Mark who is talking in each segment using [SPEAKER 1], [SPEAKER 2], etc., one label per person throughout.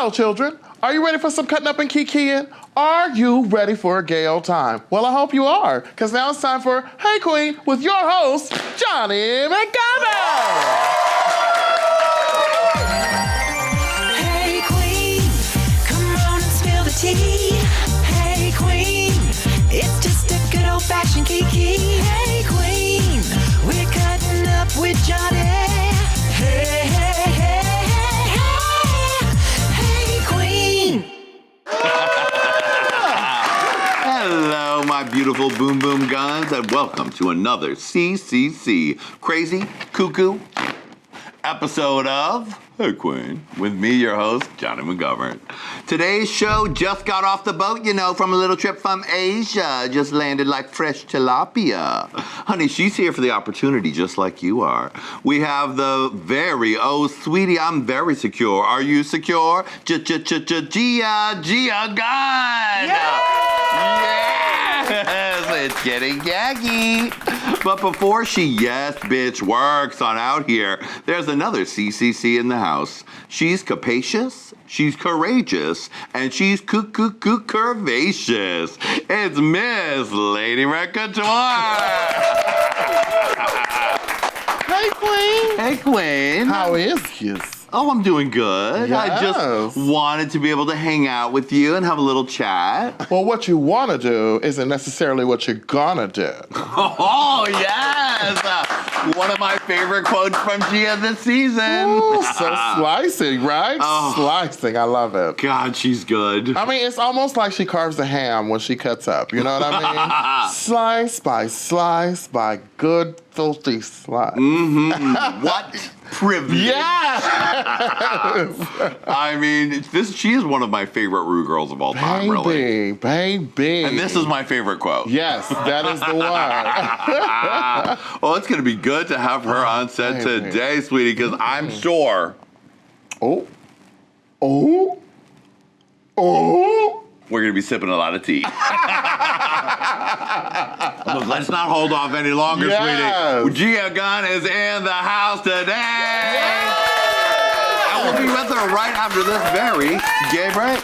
[SPEAKER 1] Hello, children. Are you ready for some cutting up and kikiing? Are you ready for a gay old time? Well, I hope you are, because now it's time for Hey Qween with your host, Jonny McGovern.
[SPEAKER 2] Hey Qween, come on and spill the tea. Hey Qween, it's just a good old-fashioned kiki. Hey Qween, we're cutting up with Jonny. Hey, hey, hey, hey, hey, Qween.
[SPEAKER 3] Hello, my beautiful boom boom guns, and welcome to another CCC Crazy Cuckoo episode of Hey Qween, with me, your host, Jonny McGovern. Today's show just got off the boat, you know, from a little trip from Asia. Just landed like fresh tilapia. Honey, she's here for the opportunity, just like you are. We have the oh, sweetie, I'm very secure. Are you secure? GIA GUNN! Yes, it's getting Jackee. But before she, yes, bitch, works on out here, there's another CCC in the house. She's capacious, she's courageous, and she's curvaceous. It's Miss Lady Red Couture.
[SPEAKER 1] Hey, Qween.
[SPEAKER 3] Hey, Qween.
[SPEAKER 1] How is you?
[SPEAKER 3] Oh, I'm doing good.
[SPEAKER 1] Yes.
[SPEAKER 3] I just wanted to be able to hang out with you and have a little chat.
[SPEAKER 1] Well, what you want to do isn't necessarily what you're gonna do.
[SPEAKER 3] Oh, yes! One of my favorite quotes from Gia this season.
[SPEAKER 1] Ooh, so slicing, right?
[SPEAKER 3] Oh.
[SPEAKER 1] Slicing, I love it.
[SPEAKER 3] God, she's good.
[SPEAKER 1] I mean, it's almost like she carves a ham when she cuts up. You know what I mean? Slice by good, filthy slice.
[SPEAKER 3] Mm-hmm. What privilege.
[SPEAKER 1] Yeah!
[SPEAKER 3] I mean, she is one of my favorite Rue girls of all time, really.
[SPEAKER 1] Baby.
[SPEAKER 3] And this is my favorite quote.
[SPEAKER 1] Yes, that is the one.
[SPEAKER 3] Well, it's going to be good to have her on set today, sweetie, because I'm sure.
[SPEAKER 1] Oh.
[SPEAKER 3] We're going to be sipping a lot of tea. Look, let's not hold off any longer, sweetie. GIA GUNN is in the house today.
[SPEAKER 1] Yes.
[SPEAKER 3] And we'll be with her right after this very gay break.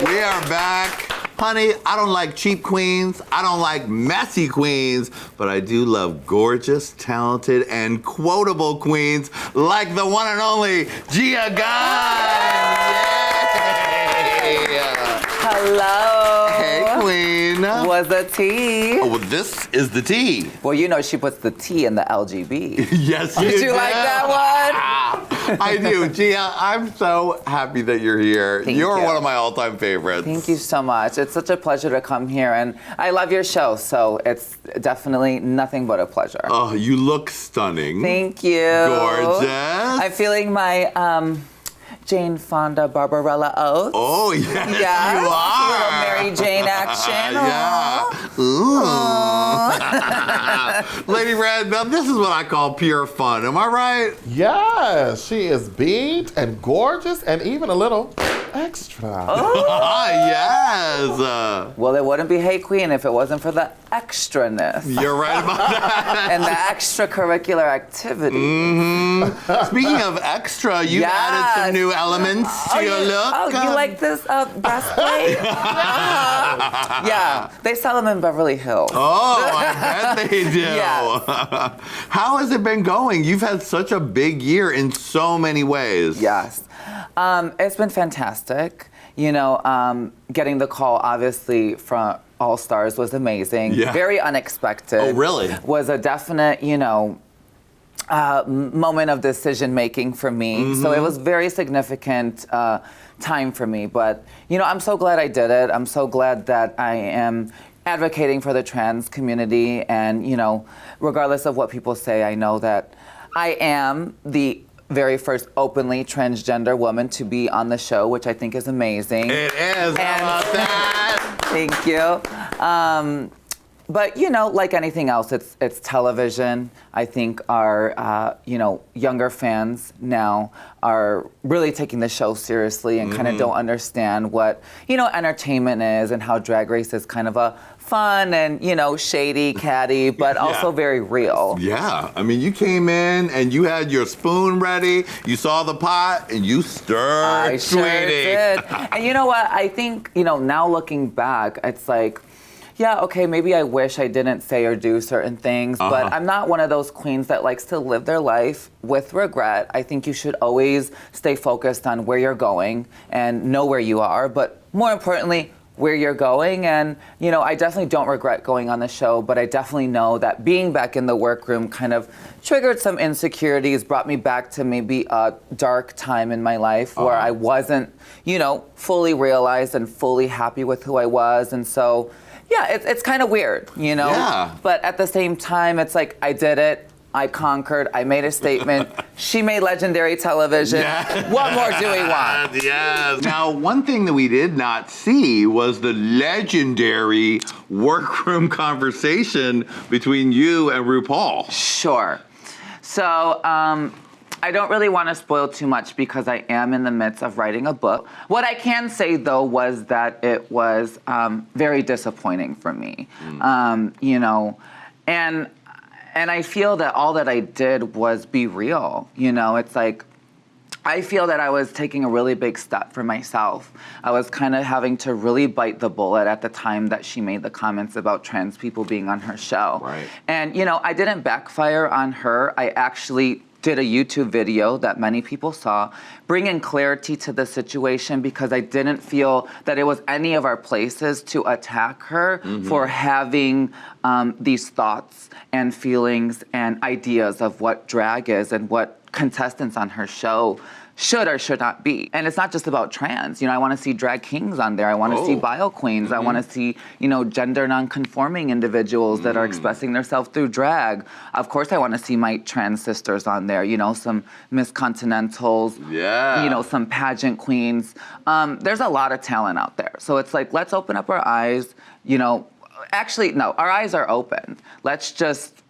[SPEAKER 3] We are back. Honey, I don't like cheap queens, I don't like messy queens, but I do love gorgeous, talented, and quotable queens like the one and only GIA GUNN! Yay!
[SPEAKER 4] Hello.
[SPEAKER 3] Hey, Queen.
[SPEAKER 4] What's the tea?
[SPEAKER 3] Oh, well, this is the tea.
[SPEAKER 4] Well, you know she puts the T in the LGB.
[SPEAKER 3] Yes, you
[SPEAKER 4] Did you like that one?
[SPEAKER 3] I do. Gia, I'm so happy that you're here.
[SPEAKER 4] Thank
[SPEAKER 3] You're
[SPEAKER 4] you.
[SPEAKER 3] one of my all-time favorites.
[SPEAKER 4] Thank you so much. It's such a pleasure to come here, and I love your show, so it's definitely nothing but a pleasure.
[SPEAKER 3] Oh, you look stunning.
[SPEAKER 4] Thank you.
[SPEAKER 3] Gorgeous.
[SPEAKER 4] I'm feeling my Jane Fonda Barbarella oath.
[SPEAKER 3] Oh, yes,
[SPEAKER 4] Yeah,
[SPEAKER 3] you are.
[SPEAKER 4] little Mary Jane action.
[SPEAKER 3] Yeah. Ooh. Lady Red, now this is what I call pure fun. Am I right?
[SPEAKER 1] Yes, she is beat and gorgeous and even a little extra.
[SPEAKER 3] Yes.
[SPEAKER 4] Well, it wouldn't be Hey Qween if it wasn't for the extraness
[SPEAKER 3] You're right about that.
[SPEAKER 4] and the extracurricular activity.
[SPEAKER 3] Mm-hmm. Speaking of extra, you added some new elements to your look.
[SPEAKER 4] Oh, you like this breastplate? Yeah, they sell them in Beverly Hills.
[SPEAKER 3] Oh, I bet they do.
[SPEAKER 4] Yes.
[SPEAKER 3] How has it been going? You've had such a big year in so many ways.
[SPEAKER 4] Yes. It's been fantastic. You know, getting the call, obviously, from All Stars was amazing.
[SPEAKER 3] Yeah.
[SPEAKER 4] Very unexpected.
[SPEAKER 3] Oh, really?
[SPEAKER 4] Was a definite, moment of decision making for me.
[SPEAKER 3] Mm-hmm.
[SPEAKER 4] So it was very significant time for me. But, I'm so glad I did it. I'm so glad that I am advocating for the trans community. And, regardless of what people say, I know that I am the very first openly transgender woman to be on the show, which I think is amazing.
[SPEAKER 3] It is. How about that?
[SPEAKER 4] Thank you. But like anything else, it's television. I think our younger fans now are really taking the show seriously and kind of don't understand what entertainment is and how Drag Race is kind of a fun and shady, catty, but also very real.
[SPEAKER 3] Yeah, I mean, you came in and you had your spoon ready. You saw the pot and you stirred,
[SPEAKER 4] I
[SPEAKER 3] sweetie.
[SPEAKER 4] sure did. And you know what? I think now looking back, it's like, yeah, okay, maybe I wish I didn't say or do certain things, but I'm not one of those queens that likes to live their life with regret. I think you should always stay focused on where you're going and know where you are, but more importantly, where you're going. And, I definitely don't regret going on the show, but I definitely know that being back in the workroom kind of triggered some insecurities, brought me back to maybe a dark time in my life where I wasn't, fully realized and fully happy with who I was. And so, yeah, it's kind of weird,
[SPEAKER 3] Yeah.
[SPEAKER 4] But at the same time, it's like, I did it. I conquered. I made a statement. She made legendary television.
[SPEAKER 3] Yeah.
[SPEAKER 4] What more do we want?
[SPEAKER 3] Yes. Now, one thing that we did not see was the legendary workroom conversation between you and RuPaul.
[SPEAKER 4] Sure. So, I don't really want to spoil too much because I am in the midst of writing a book. What I can say, though, was that it was very disappointing for me. And I feel that all that I did was be real. It's like, I feel that I was taking a really big step for myself. I was kind of having to really bite the bullet at the time that she made the comments about trans people being on her show.
[SPEAKER 3] Right.
[SPEAKER 4] And, I didn't backfire on her. I actually did a YouTube video that many people saw, bringing clarity to the situation because I didn't feel that it was any of our places to attack her for having these thoughts and feelings and ideas of what drag is and what contestants on her show should or should not be. And it's not just about trans. I want to see drag kings on there. I want to see bio queens. I want to see, gender non-conforming individuals that are expressing themselves through drag. Of course, I want to see my trans sisters on there, some Miss Continentals, some pageant queens. There's a lot of talent out there. So it's like, let's open up our eyes. Actually, no, our eyes are open. Let's just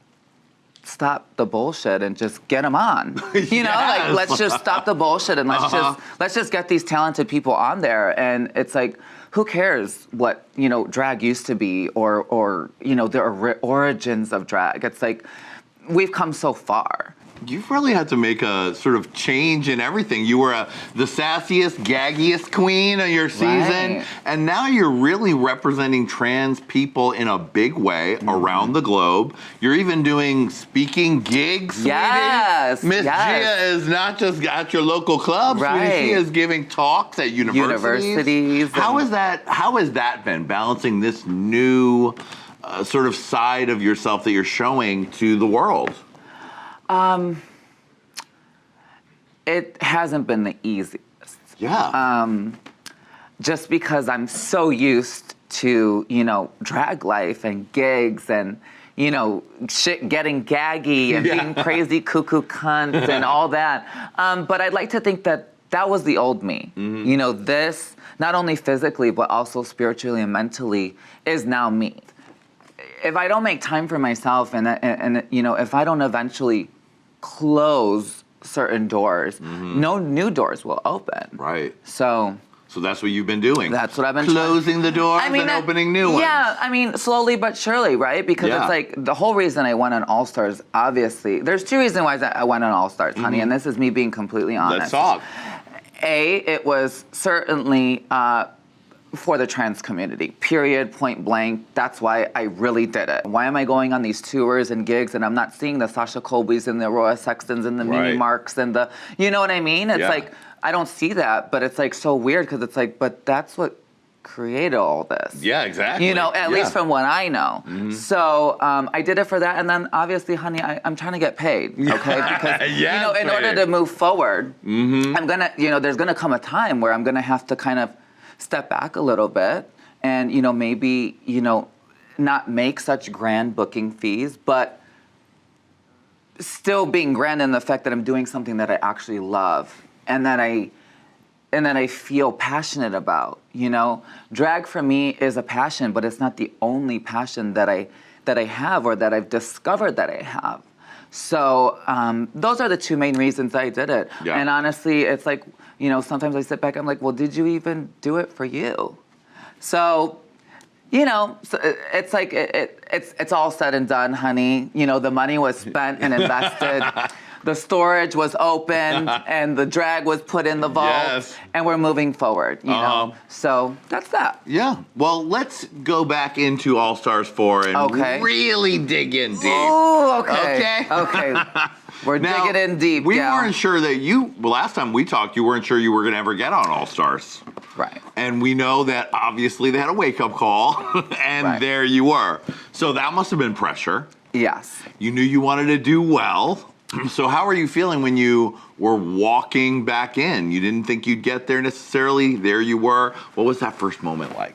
[SPEAKER 4] stop the bullshit and just get them on. Like, let's just stop the bullshit and let's just get these talented people on there. And it's like, who cares what drag used to be or the origins of drag? It's like, we've come so far.
[SPEAKER 3] You've really had to make a sort of change in everything. You were the sassiest, gaggiest queen of your season, and now you're really representing trans people in a big way around the globe. You're even doing speaking gigs, sweetie.
[SPEAKER 4] Yes,
[SPEAKER 3] Miss Gia is not just at your local club, sweetie. She is giving talks at universities. How has that been, balancing this new sort of side of yourself that you're showing to the world?
[SPEAKER 4] It hasn't been the easiest.
[SPEAKER 3] Yeah.
[SPEAKER 4] Just because I'm so used to, drag life and gigs and, shit getting gaggy and being crazy cuckoo cunt and all that. But I'd like to think that that was the old me. This, not only physically, but also spiritually and mentally, is now me. If I don't make time for myself and if I don't eventually close certain doors, no new doors will open.
[SPEAKER 3] Right.
[SPEAKER 4] So
[SPEAKER 3] that's what you've been doing.
[SPEAKER 4] That's what I've been
[SPEAKER 3] closing the doors and opening new ones.
[SPEAKER 4] Yeah, slowly but surely, right? Because it's like the whole reason I went on All Stars, obviously, there's two reasons why I went on All Stars, honey, and this is me being completely honest.
[SPEAKER 3] Let's talk.
[SPEAKER 4] It was certainly for the trans community, period, point blank. That's why I really did it. Why am I going on these tours and gigs and I'm not seeing the Sasha Colbys and the Roya Sextons and the Mimi Marks and the, you know what I mean? It's like, I don't see that, but it's like so weird because it's like, but that's what created all this.
[SPEAKER 3] Yeah, exactly.
[SPEAKER 4] At least from what I know. So I did it for that. And then obviously, honey, I'm trying to get paid, okay? Because, in order to move forward, I'm gonna, there's gonna come a time where I'm gonna have to kind of step back a little bit and, maybe, not make such grand booking fees, but still being grand in the fact that I'm doing something that I actually love and that I feel passionate about, Drag for me is a passion, but it's not the only passion that I that I have or that I've discovered that I have. So those are the two main reasons I did it.
[SPEAKER 3] Yeah.
[SPEAKER 4] And honestly, it's like, you know, sometimes I sit back, I'm like, well, did you even do it for you? So, you know, so it's like, it's all said and done, honey. You know, the money was spent and invested. The storage was opened and the drag was put in the vault.
[SPEAKER 3] Yes.
[SPEAKER 4] And we're moving forward, you know? So that's that.
[SPEAKER 3] Yeah. Well, let's go back into All Stars 4 and
[SPEAKER 4] Okay.
[SPEAKER 3] really dig in deep.
[SPEAKER 4] Ooh, okay.
[SPEAKER 3] Okay.
[SPEAKER 4] Okay. We're
[SPEAKER 3] Now,
[SPEAKER 4] digging in deep,
[SPEAKER 3] We
[SPEAKER 4] gal.
[SPEAKER 3] weren't sure that last time we talked, you weren't sure you were going to ever get on All Stars.
[SPEAKER 4] Right.
[SPEAKER 3] And we know that obviously they had a wake-up call, and
[SPEAKER 4] Right.
[SPEAKER 3] there you were. So that must have been pressure.
[SPEAKER 4] Yes.
[SPEAKER 3] You knew you wanted to do well. So how are you feeling when you were walking back in? You didn't think you'd get there necessarily. There you were. What was that first moment like?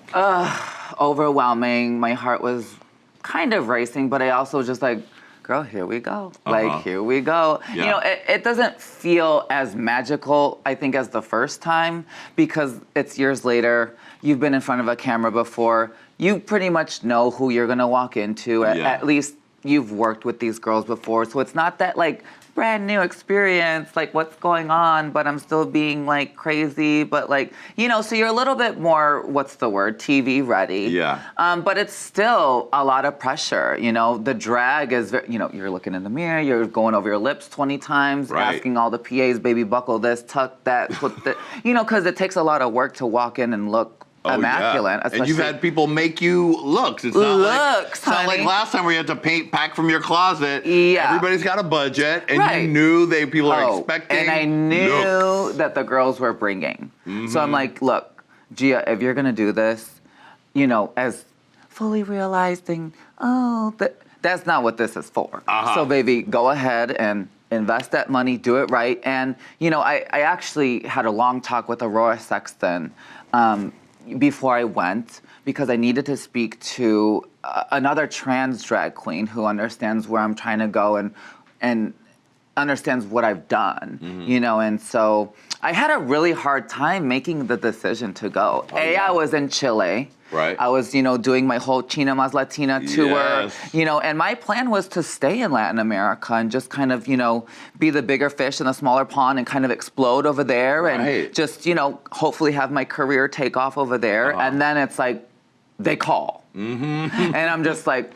[SPEAKER 4] Overwhelming. My heart was kind of racing, but I also just like, girl, here we go. Like, here we go.
[SPEAKER 3] Yeah.
[SPEAKER 4] You know, it doesn't feel as magical, I think, as the first time because it's years later. You've been in front of a camera before. You pretty much know who you're going to walk into.
[SPEAKER 3] Yeah.
[SPEAKER 4] At least you've worked with these girls before. So it's not that, like, brand new experience, like what's going on, but I'm still being like crazy, but like, you know, so you're a little bit more, what's the word, TV ready.
[SPEAKER 3] Yeah.
[SPEAKER 4] But it's still a lot of pressure, you know, the drag is, you know, you're looking in the mirror, you're going over your lips 20 times,
[SPEAKER 3] Right.
[SPEAKER 4] asking all the PAs, baby, buckle this, tuck that, put the, you know, because it takes a lot of work to walk in and look immaculate.
[SPEAKER 3] Yeah. And you've
[SPEAKER 4] especially-
[SPEAKER 3] had people make you looks. It's not
[SPEAKER 4] Looks,
[SPEAKER 3] it's not like
[SPEAKER 4] honey.
[SPEAKER 3] last time where you had to pack from your closet.
[SPEAKER 4] Yeah.
[SPEAKER 3] Everybody's got a budget, and
[SPEAKER 4] Right.
[SPEAKER 3] you knew people are expecting.
[SPEAKER 4] And I knew
[SPEAKER 3] looks.
[SPEAKER 4] that the girls were bringing. So
[SPEAKER 3] Mm-hmm.
[SPEAKER 4] I'm like, look, Gia, if you're gonna do this, you know, as fully realizing, that's not what this is for. So baby, go ahead and invest that money, do it right. And, you know, I actually had a long talk with Aurora Sexton before I went because I needed to speak to another trans drag queen who understands where I'm trying to go and understands what I've done, you know, and so I had a really hard time making the decision to go. I was in Chile.
[SPEAKER 3] Right.
[SPEAKER 4] I was, you know, doing my whole China Más Latina tour,
[SPEAKER 3] Yes.
[SPEAKER 4] you know, and my plan was to stay in Latin America and just kind of, you know, be the bigger fish in the smaller pond and kind of explode over there and
[SPEAKER 3] Right.
[SPEAKER 4] just, you know, hopefully have my career take off over there. And then it's like, they call. And I'm just like,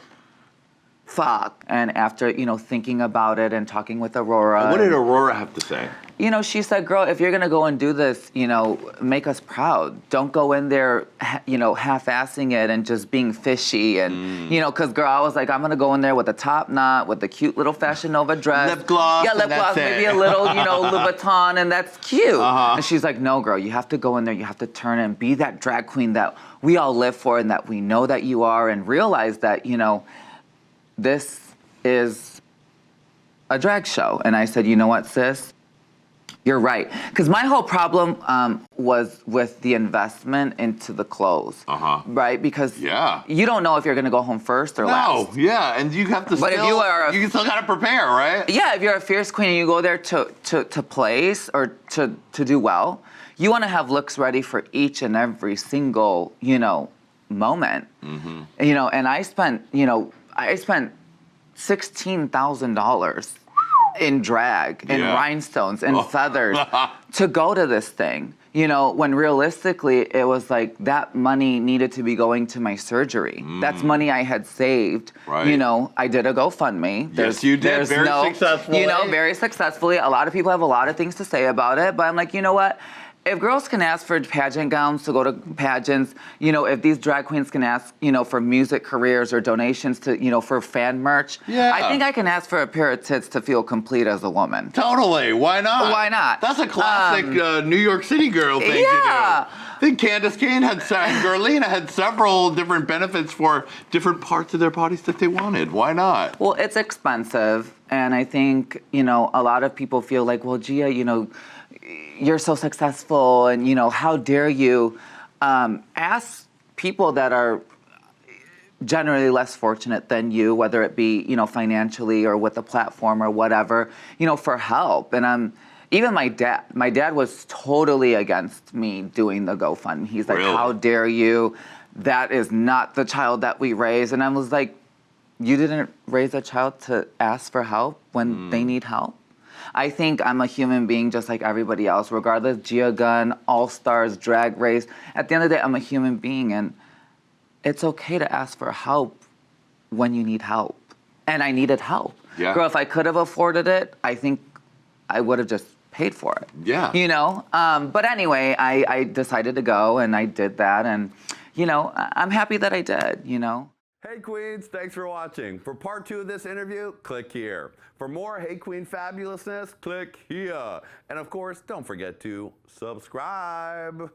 [SPEAKER 4] fuck. And after, you know, thinking about it and talking with Aurora.
[SPEAKER 3] What did Aurora have to say?
[SPEAKER 4] You know, she said, girl, if you're going to go and do this, you know, make us proud. Don't go in there, you know, half-assing it and just being fishy. And, you know, because, girl, I was like, I'm going to go in there with a top knot, with a cute little Fashion Nova dress.
[SPEAKER 3] Lip gloss,
[SPEAKER 4] Yeah, lip
[SPEAKER 3] and
[SPEAKER 4] gloss,
[SPEAKER 3] that's it.
[SPEAKER 4] maybe a little, you know, Louboutin, and that's cute. And she's like, no, girl, you have to go in there. You have to turn and be that drag queen that we all live for and that we know that you are and realize that, you know, this is a drag show. And I said, you know what, sis? You're right. Because my whole problem was with the investment into the clothes. Right? Because you don't know if you're going to go home first or last.
[SPEAKER 3] No, yeah, and you have to
[SPEAKER 4] But if you
[SPEAKER 3] still got to prepare, right?
[SPEAKER 4] Yeah, if you're a fierce queen and you go there to place or to do well, you want to have looks ready for each and every single, you know, moment. You know, and I spent $16,000 in drag and rhinestones and feathers to go to this thing. You know, when realistically it was like that money needed to be going to my surgery. That's money I had saved.
[SPEAKER 3] Right.
[SPEAKER 4] You know, I did a GoFundMe.
[SPEAKER 3] Yes, you did. Very successfully.
[SPEAKER 4] You know, very successfully. A lot of people have a lot of things to say about it, but I'm like, you know what? If girls can ask for pageant gowns to go to pageants, you know, if these drag queens can ask, you know, for music careers or donations to, you know, for fan merch, I think I can ask for a pair of tits to feel complete as a woman.
[SPEAKER 3] Totally. Why not?
[SPEAKER 4] Why not?
[SPEAKER 3] That's a classic New York City girl thing to do. I think Candace Kane and Gerlina had several different benefits for different parts of their bodies that they wanted. Why not?
[SPEAKER 4] Well, it's expensive. And I think, you know, a lot of people feel like, well, Gia, you know, you're so successful and, you know, how dare you ask people that are generally less fortunate than you, whether it be, you know, financially or with a platform or whatever, you know, for help. And even my dad was totally against me doing the GoFundMe. He's like,
[SPEAKER 3] Really?
[SPEAKER 4] how dare you? That is not the child that we raised. And I was like, you didn't raise a child to ask for help when they need help. I think I'm a human being just like everybody else, regardless, GIA GUNN, All Stars, Drag Race. At the end of the day, I'm a human being, and it's okay to ask for help when you need help. And I needed help.
[SPEAKER 3] Yeah.
[SPEAKER 4] Girl, if I could have afforded it, I think I would have just paid for it.
[SPEAKER 3] Yeah.
[SPEAKER 4] You know? But anyway, I decided to go, and I did that, and, you know, I'm happy that I did, you know?
[SPEAKER 5] Hey Queens, thanks for watching. For part 2 of this interview, click here. For more Hey Qween fabulousness, click here. And of course, don't forget to subscribe.